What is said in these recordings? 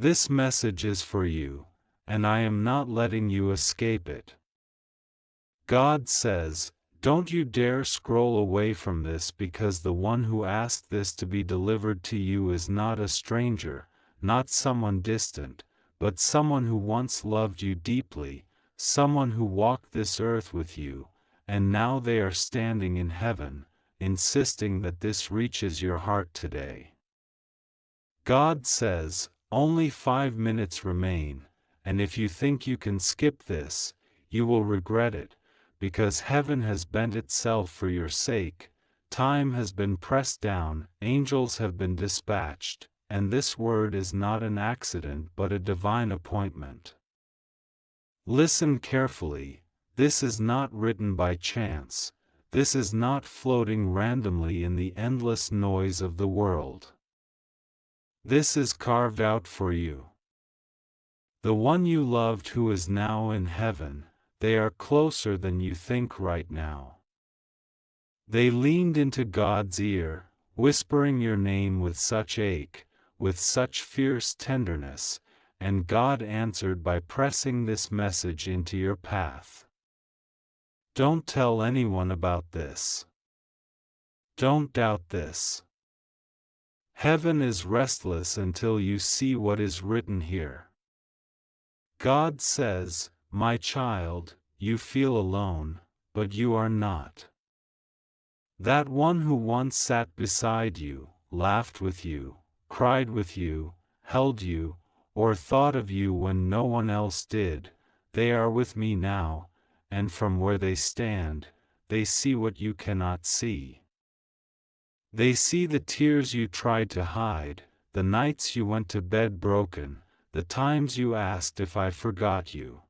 This message is for you, and I am not letting you escape it. God says, don't you dare scroll away from this, because the one who asked this to be delivered to you is not a stranger, not someone distant, but someone who once loved you deeply, someone who walked this earth with you, and now they are standing in heaven, insisting that this reaches your heart today. God says, only 5 minutes remain, and if you think you can skip this, you will regret it, because heaven has bent itself for your sake, time has been pressed down, angels have been dispatched, and this word is not an accident but a divine appointment. Listen carefully, this is not written by chance, this is not floating randomly in the endless noise of the world. This is carved out for you. The one you loved who is now in heaven, they are closer than you think right now. They leaned into God's ear, whispering your name with such ache, with such fierce tenderness, and God answered by pressing this message into your path. Don't tell anyone about this. Don't doubt this. Heaven is restless until you see what is written here. God says, my child, you feel alone, but you are not. That one who once sat beside you, laughed with you, cried with you, held you, or thought of you when no one else did, they are with me now, and from where they stand, they see what you cannot see. They see the tears you tried to hide, the nights you went to bed broken, the times you asked if I forgot you.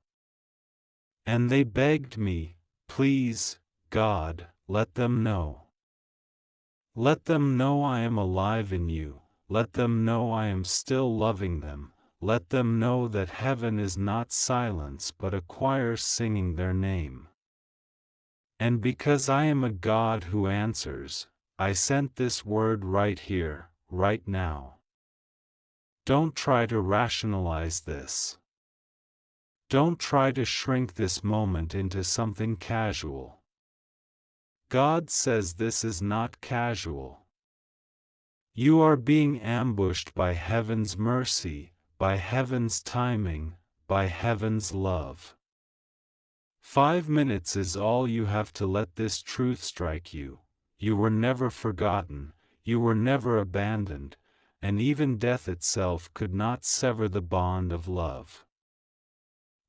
And they begged me, please, God, let them know. Let them know I am alive in you, let them know I am still loving them, let them know that heaven is not silence but a choir singing their name. And because I am a God who answers, I sent this word right here, right now. Don't try to rationalize this. Don't try to shrink this moment into something casual. God says this is not casual. You are being ambushed by heaven's mercy, by heaven's timing, by heaven's love. 5 minutes is all you have to let this truth strike you. You were never forgotten, you were never abandoned, and even death itself could not sever the bond of love.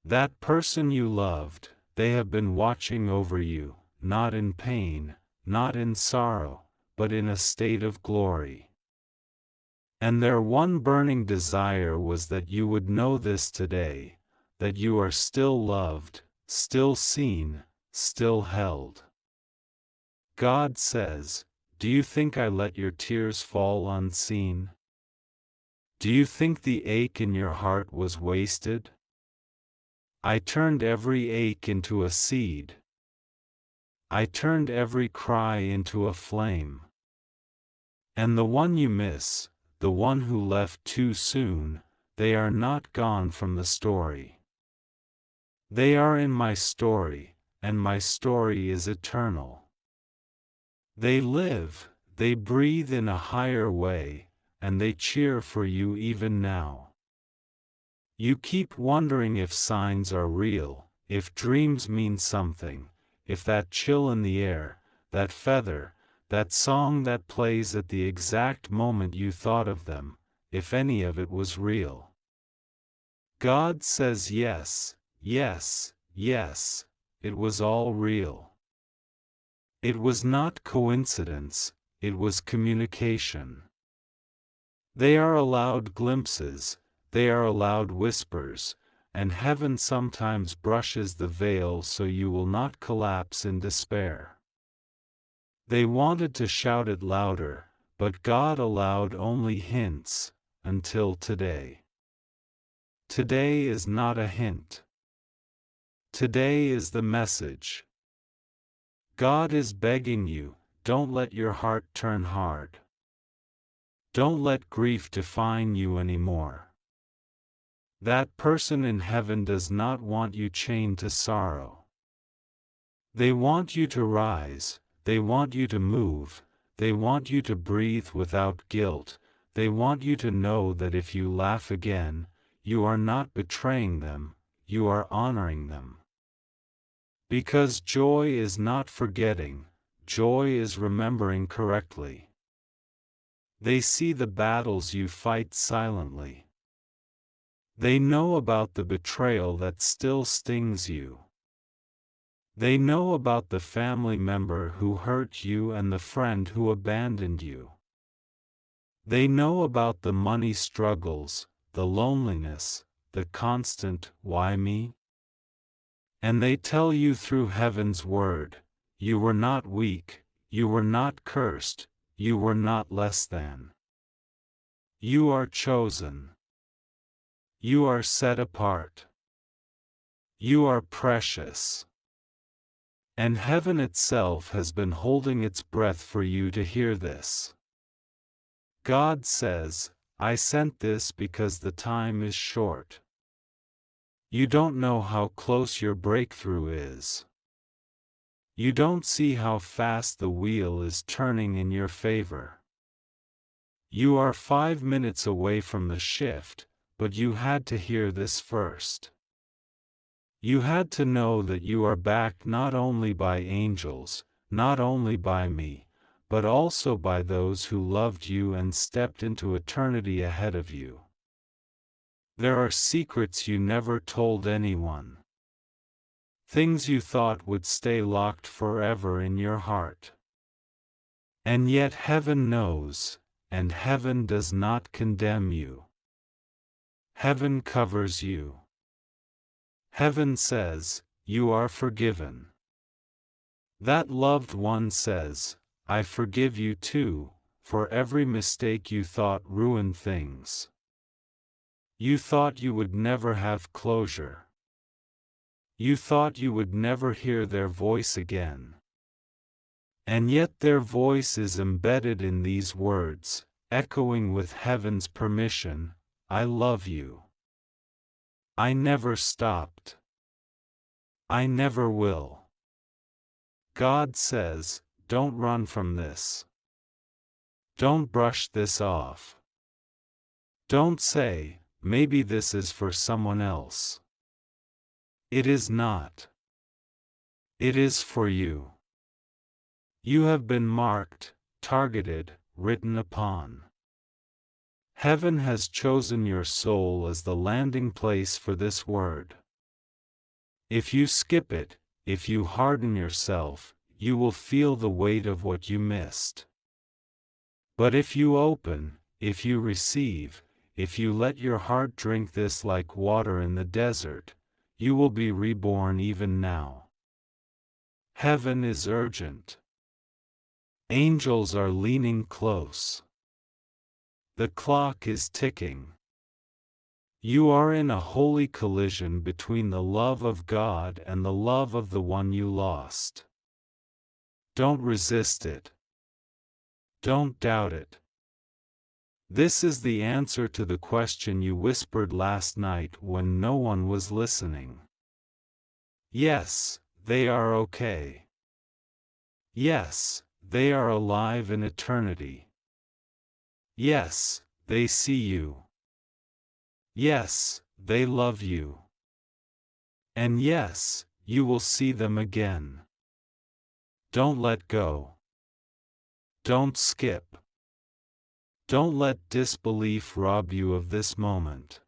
That person you loved, they have been watching over you, not in pain, not in sorrow, but in a state of glory. And their one burning desire was that you would know this today, that you are still loved, still seen, still held. God says, do you think I let your tears fall unseen? Do you think the ache in your heart was wasted? I turned every ache into a seed. I turned every cry into a flame. And the one you miss, the one who left too soon, they are not gone from the story. They are in my story, and my story is eternal. They live, they breathe in a higher way, and they cheer for you even now. You keep wondering if signs are real, if dreams mean something, if that chill in the air, that feather, that song that plays at the exact moment you thought of them, if any of it was real. God says yes, yes, yes, it was all real. It was not coincidence, it was communication. They are allowed glimpses, they are allowed whispers, and heaven sometimes brushes the veil so you will not collapse in despair. They wanted to shout it louder, but God allowed only hints, until today. Today is not a hint. Today is the message. God is begging you, don't let your heart turn hard. Don't let grief define you anymore. That person in heaven does not want you chained to sorrow. They want you to rise, they want you to move, they want you to breathe without guilt, they want you to know that if you laugh again, you are not betraying them, you are honoring them. Because joy is not forgetting, joy is remembering correctly. They see the battles you fight silently. They know about the betrayal that still stings you. They know about the family member who hurt you and the friend who abandoned you. They know about the money struggles, the loneliness, the constant, "Why me?" And they tell you through heaven's word, you were not weak, you were not cursed, you were not less than. You are chosen. You are set apart. You are precious. And heaven itself has been holding its breath for you to hear this. God says, I sent this because the time is short. You don't know how close your breakthrough is. You don't see how fast the wheel is turning in your favor. You are 5 minutes away from the shift, but you had to hear this first. You had to know that you are backed not only by angels, not only by me, but also by those who loved you and stepped into eternity ahead of you. There are secrets you never told anyone. Things you thought would stay locked forever in your heart. And yet heaven knows, and heaven does not condemn you. Heaven covers you. Heaven says, you are forgiven. That loved one says, I forgive you too, for every mistake you thought ruined things. You thought you would never have closure. You thought you would never hear their voice again. And yet their voice is embedded in these words, echoing with heaven's permission, I love you. I never stopped. I never will. God says, don't run from this. Don't brush this off. Don't say, maybe this is for someone else. It is not. It is for you. You have been marked, targeted, written upon. Heaven has chosen your soul as the landing place for this word. If you skip it, if you harden yourself, you will feel the weight of what you missed. But if you open, if you receive, if you let your heart drink this like water in the desert, you will be reborn even now. Heaven is urgent. Angels are leaning close. The clock is ticking. You are in a holy collision between the love of God and the love of the one you lost. Don't resist it. Don't doubt it. This is the answer to the question you whispered last night when no one was listening. Yes, they are okay. Yes, they are alive in eternity. Yes, they see you. Yes, they love you. And yes, you will see them again. Don't let go. Don't skip. Don't let disbelief rob you of this moment.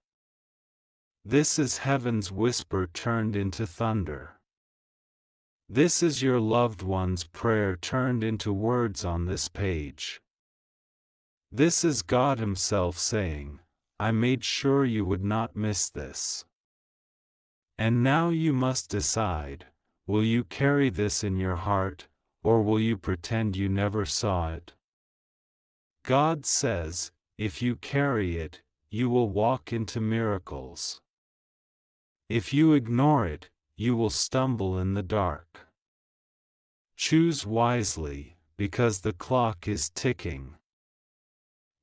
This is heaven's whisper turned into thunder. This is your loved one's prayer turned into words on this page. This is God Himself saying, I made sure you would not miss this. And now you must decide, will you carry this in your heart, or will you pretend you never saw it? God says, if you carry it, you will walk into miracles. If you ignore it, you will stumble in the dark. Choose wisely, because the clock is ticking.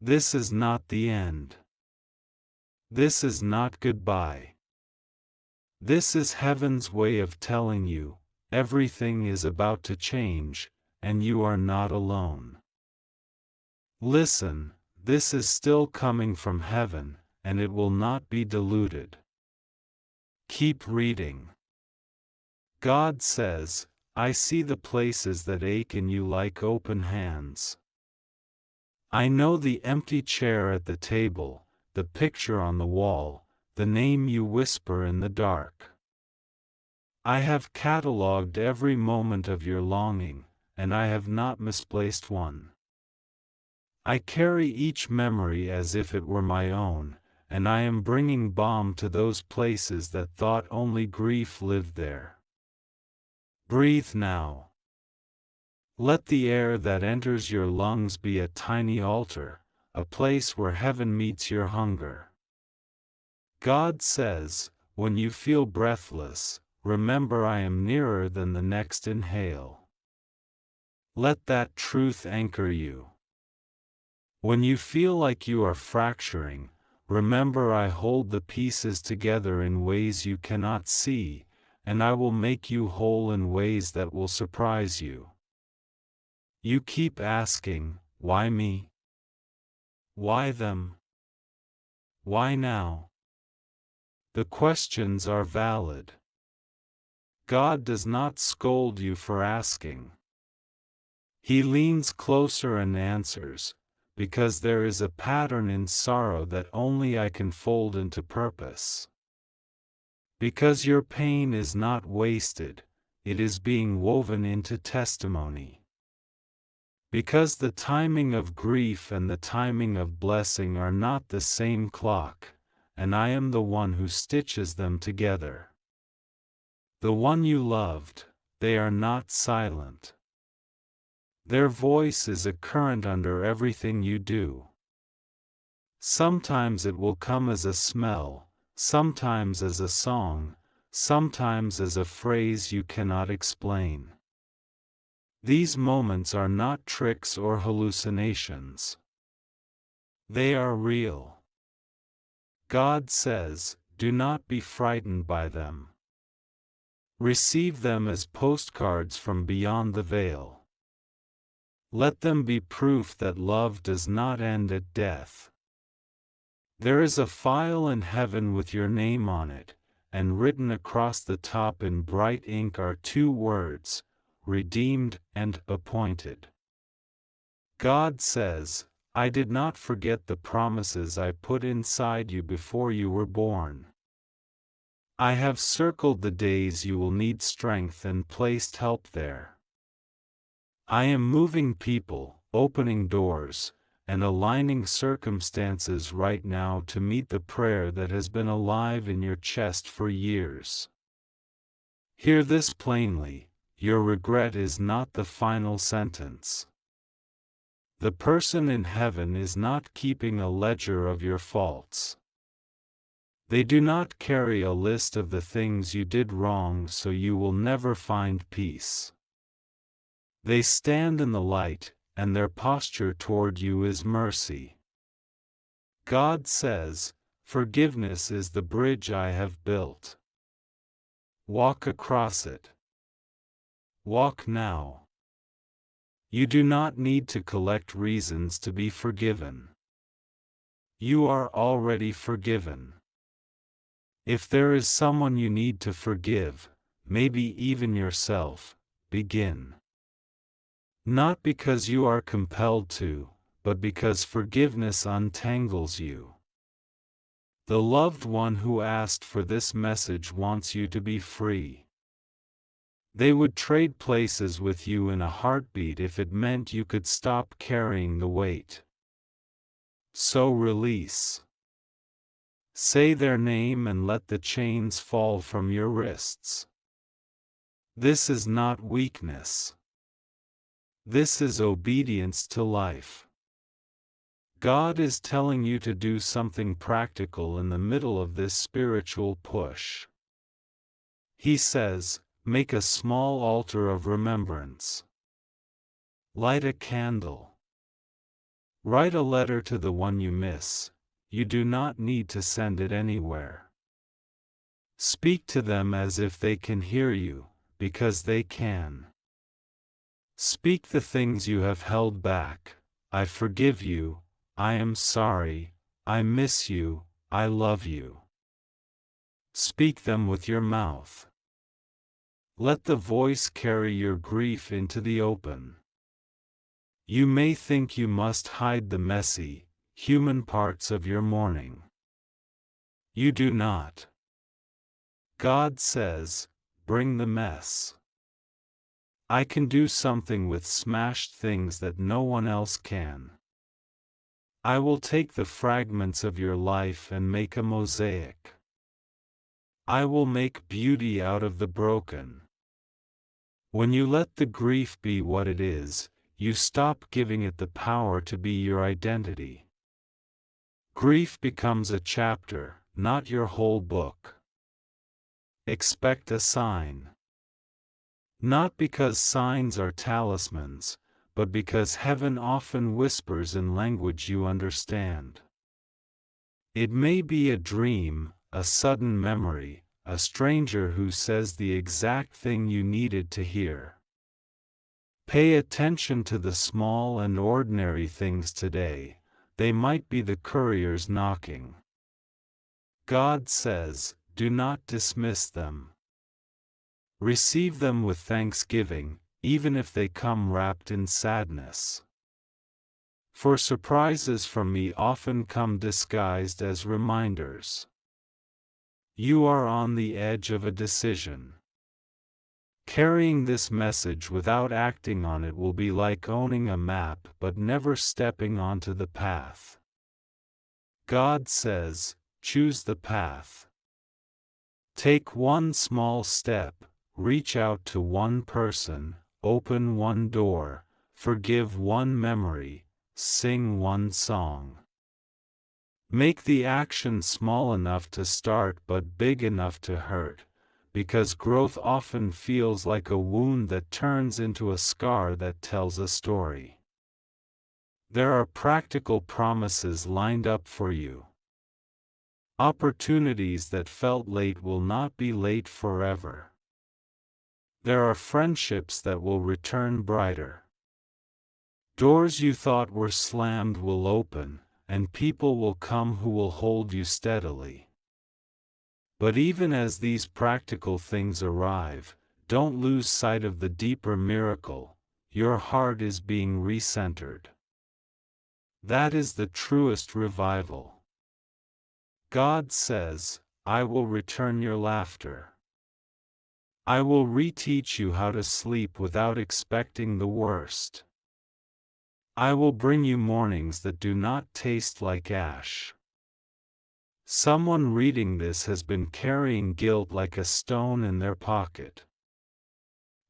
This is not the end. This is not goodbye. This is heaven's way of telling you, everything is about to change, and you are not alone. Listen, this is still coming from heaven, and it will not be diluted. Keep reading. God says, I see the places that ache in you like open hands. I know the empty chair at the table, the picture on the wall, the name you whisper in the dark. I have catalogued every moment of your longing, and I have not misplaced one. I carry each memory as if it were my own, and I am bringing balm to those places that thought only grief lived there. Breathe now. Let the air that enters your lungs be a tiny altar, a place where heaven meets your hunger. God says, when you feel breathless, remember I am nearer than the next inhale. Let that truth anchor you. When you feel like you are fracturing, remember I hold the pieces together in ways you cannot see, and I will make you whole in ways that will surprise you. You keep asking, why me? Why them? Why now? The questions are valid. God does not scold you for asking. He leans closer and answers, because there is a pattern in sorrow that only I can fold into purpose. Because your pain is not wasted, it is being woven into testimony. Because the timing of grief and the timing of blessing are not the same clock, and I am the one who stitches them together. The one you loved, they are not silent. Their voice is a current under everything you do. Sometimes it will come as a smell, sometimes as a song, sometimes as a phrase you cannot explain. These moments are not tricks or hallucinations. They are real. God says, do not be frightened by them. Receive them as postcards from beyond the veil. Let them be proof that love does not end at death. There is a file in heaven with your name on it, and written across the top in bright ink are two words, redeemed and appointed. God says, I did not forget the promises I put inside you before you were born. I have circled the days you will need strength and placed help there. I am moving people, opening doors, and aligning circumstances right now to meet the prayer that has been alive in your chest for years. Hear this plainly. Your regret is not the final sentence. The person in heaven is not keeping a ledger of your faults. They do not carry a list of the things you did wrong so you will never find peace. They stand in the light, and their posture toward you is mercy. God says, forgiveness is the bridge I have built. Walk across it. Walk now. You do not need to collect reasons to be forgiven. You are already forgiven. If there is someone you need to forgive, maybe even yourself, begin. Not because you are compelled to, but because forgiveness untangles you. The loved one who asked for this message wants you to be free. They would trade places with you in a heartbeat if it meant you could stop carrying the weight. So release. Say their name and let the chains fall from your wrists. This is not weakness. This is obedience to life. God is telling you to do something practical in the middle of this spiritual push. He says, make a small altar of remembrance. Light a candle. Write a letter to the one you miss, you do not need to send it anywhere. Speak to them as if they can hear you, because they can. Speak the things you have held back. I forgive you, I am sorry, I miss you, I love you. Speak them with your mouth. Let the voice carry your grief into the open. You may think you must hide the messy, human parts of your mourning. You do not. God says, bring the mess. I can do something with smashed things that no one else can. I will take the fragments of your life and make a mosaic. I will make beauty out of the broken. When you let the grief be what it is, you stop giving it the power to be your identity. Grief becomes a chapter, not your whole book. Expect a sign. Not because signs are talismans, but because heaven often whispers in language you understand. It may be a dream, a sudden memory, a stranger who says the exact thing you needed to hear. Pay attention to the small and ordinary things today, they might be the couriers knocking. God says, do not dismiss them. Receive them with thanksgiving, even if they come wrapped in sadness. For surprises from me often come disguised as reminders. You are on the edge of a decision. Carrying this message without acting on it will be like owning a map but never stepping onto the path. God says, choose the path. Take one small step, reach out to one person, open one door, forgive one memory, sing one song. Make the action small enough to start but big enough to hurt, because growth often feels like a wound that turns into a scar that tells a story. There are practical promises lined up for you. Opportunities that felt late will not be late forever. There are friendships that will return brighter. Doors you thought were slammed will open, and people will come who will hold you steadily. But even as these practical things arrive, don't lose sight of the deeper miracle: your heart is being recentered. That is the truest revival. God says, I will return your laughter. I will reteach you how to sleep without expecting the worst. I will bring you mornings that do not taste like ash. Someone reading this has been carrying guilt like a stone in their pocket.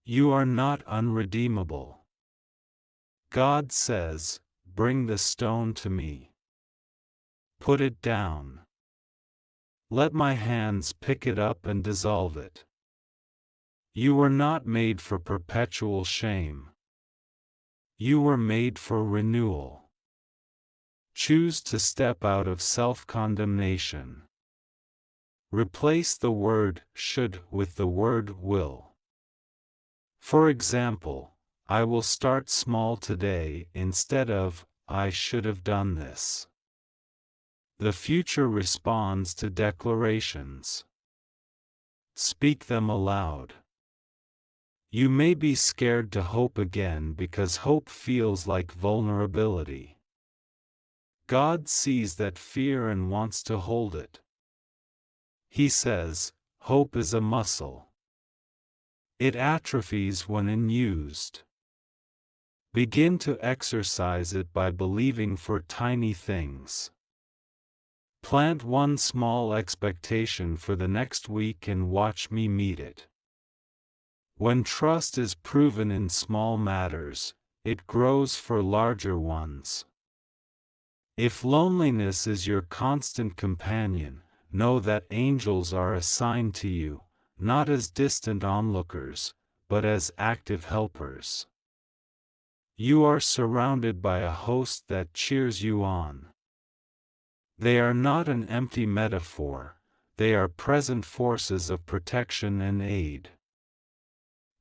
You are not unredeemable. God says, bring the stone to me. Put it down. Let my hands pick it up and dissolve it. You were not made for perpetual shame. You were made for renewal. Choose to step out of self-condemnation. Replace the word should with the word will. For example, I will start small today instead of I should have done this. The future responds to declarations. Speak them aloud. You may be scared to hope again because hope feels like vulnerability. God sees that fear and wants to hold it. He says, hope is a muscle. It atrophies when unused. Begin to exercise it by believing for tiny things. Plant one small expectation for the next week and watch me meet it. When trust is proven in small matters, it grows for larger ones. If loneliness is your constant companion, know that angels are assigned to you, not as distant onlookers, but as active helpers. You are surrounded by a host that cheers you on. They are not an empty metaphor, they are present forces of protection and aid.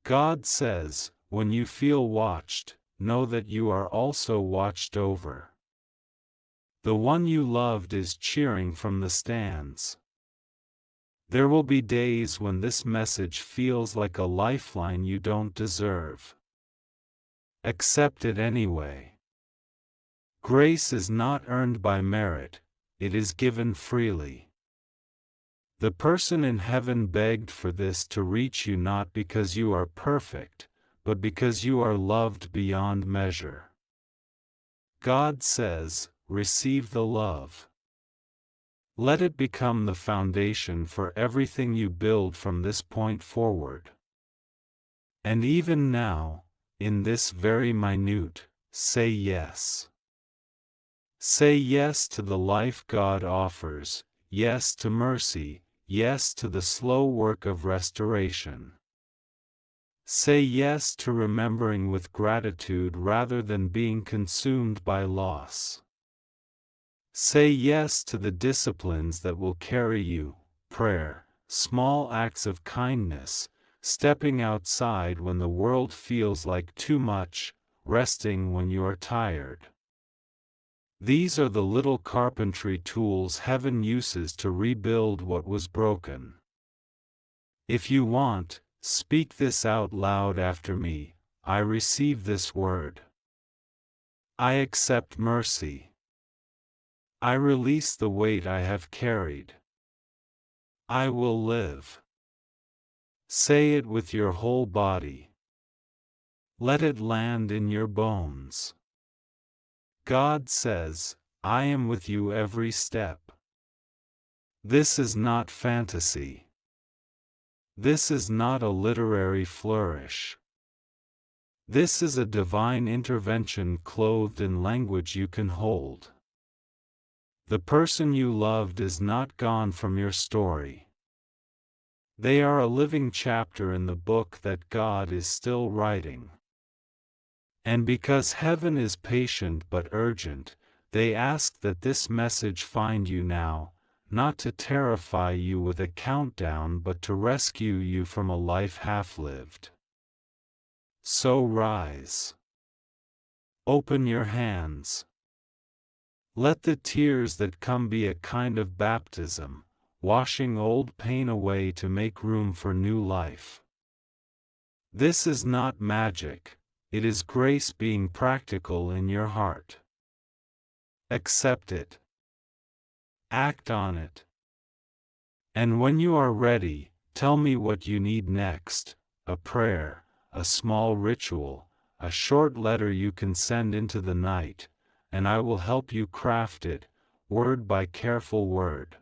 God says, when you feel watched, know that you are also watched over. The one you loved is cheering from the stands. There will be days when this message feels like a lifeline you don't deserve. Accept it anyway. Grace is not earned by merit, it is given freely. The person in heaven begged for this to reach you not because you are perfect, but because you are loved beyond measure. God says, receive the love. Let it become the foundation for everything you build from this point forward. And even now, in this very minute, say yes. Say yes to the life God offers, yes to mercy, yes to the slow work of restoration. Say yes to remembering with gratitude rather than being consumed by loss. Say yes to the disciplines that will carry you: prayer, small acts of kindness, stepping outside when the world feels like too much, resting when you are tired. These are the little carpentry tools heaven uses to rebuild what was broken. If you want, speak this out loud after me: I receive this word. I accept mercy. I release the weight I have carried. I will live. Say it with your whole body. Let it land in your bones. God says, I am with you every step. This is not fantasy. This is not a literary flourish. This is a divine intervention clothed in language you can hold. The person you loved is not gone from your story. They are a living chapter in the book that God is still writing. And because heaven is patient but urgent, they ask that this message find you now, not to terrify you with a countdown but to rescue you from a life half-lived. So rise. Open your hands. Let the tears that come be a kind of baptism, washing old pain away to make room for new life. This is not magic, it is grace being practical in your heart. Accept it. Act on it. And when you are ready, tell me what you need next: a prayer, a small ritual, a short letter you can send into the night, and I will help you craft it, word by careful word.